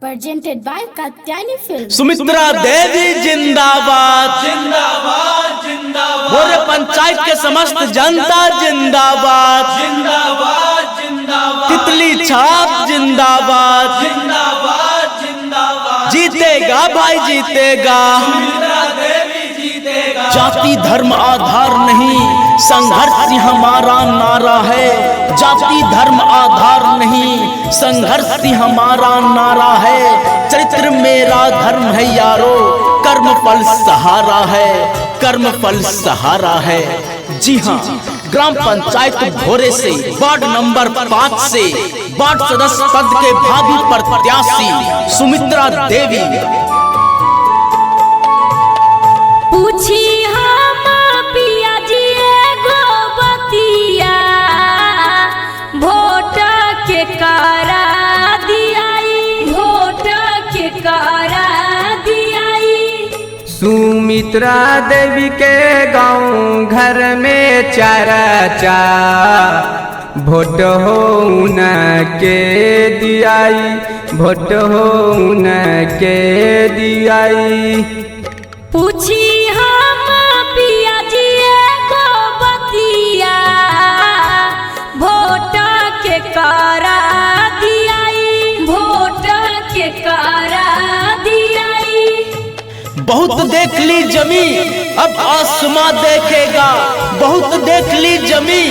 presented by Katyani Films. Sumitra देवी जिंदाबाद जिंदाबाद जिंदाबाद। बोरे पंचायत के समस्त जनता जिंदाबाद जिंदाबाद जिंदाबाद। तितली छाप जिंदाबाद जिंदाबाद जिंदाबाद। जीतेगा भाई जीतेगा। सुमित्रा देवी जीतेगा। जाति धर्म आधार नहीं संघर्ष ही हमारा नारा है। जाति धर्म आधार नहीं संघर्ष ही हमारा नारा है। चरित्र मेरा धर्म है यारो, कर्म फल सहारा है, कर्म फल सहारा है। जी हाँ, ग्राम पंचायत भोरे से वार्ड नंबर 5 से वार्ड सदस्य पद के भावी प्रत्याशी सुमित्रा देवी। पूछी हम पिया जी गोबतिया वोट के करा दियाई, वोट के करा दियाई। सुमित्रा देवी के गाँव घर में चर्चा वोट हो उनके दियाई, वोट हो उनके दियाई। पूछी हम पिया जी गोबतिया वोट के करा दियाई, वोट के करा दियाई। बहुत देख ली जमी अब आसमां देखेगा, बहुत देख ली जमी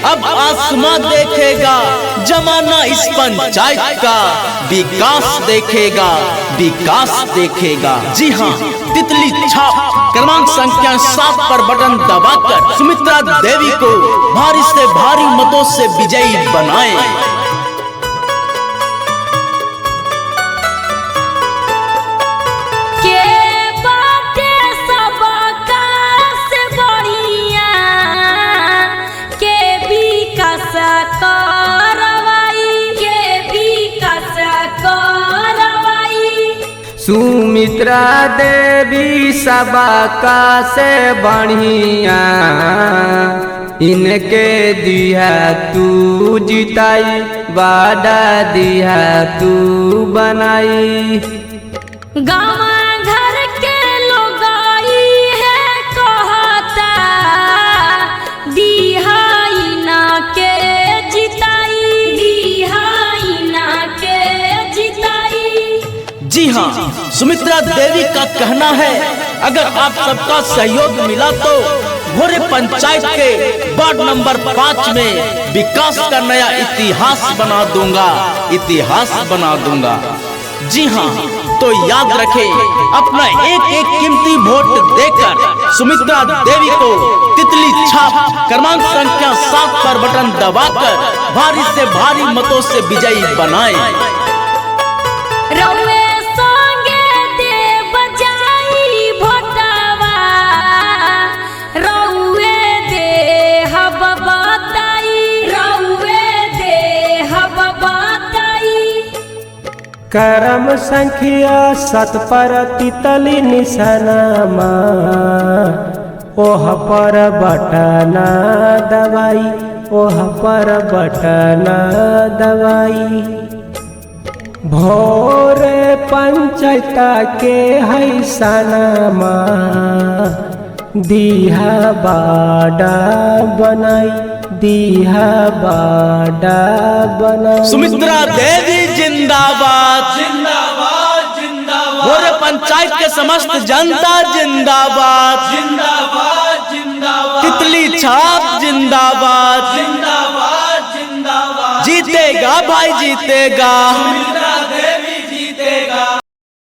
अब आसमां देखेगा। जमाना इस पंचायत का विकास देखेगा, विकास देखेगा। जी हाँ, तितली छाप क्रमांक संख्या 7 पर बटन दबाकर सुमित्रा देवी को भारी से भारी मतों से विजयी बनाएं। सुमित्रा देवी सबका से बढ़िया, इनके दिया तू जिताई, वादा दिया तू बनाई। गाँव घर के लोग है कहता दिहाई ना के जिताई, दिहाई ना के जिताई। जी हाँ, सुमित्रा देवी का कहना है अगर आप सबका सहयोग मिला तो भोरे पंचायत के वार्ड नंबर 5 में विकास का नया इतिहास बना दूंगा, इतिहास बना दूंगा। जी हाँ, तो याद रखें अपना एक एक कीमती वोट देकर सुमित्रा देवी को तितली छाप क्रमांक संख्या 7 पर बटन दबाकर भारी से भारी मतों से विजयी बनाएं। करम संख्या 7 पर तितली निशानामा, ओह पर बटना दवाई, ओह पर बटना दवाई। भोरे पंचायत के है सनामा, दिहा बाड़ा बनाई, दिहा बाड़ा बनाई। सुमित्रा देवी जिंदाबाद जिंदाबाद जिंदाबाद। भोरे पंचायत के समस्त जनता जिंदाबाद, जिंदाबाद जिंदाबाद। तितली छाप जिंदाबाद, जिंदाबाद जिंदाबाद। जीतेगा भाई जीतेगा।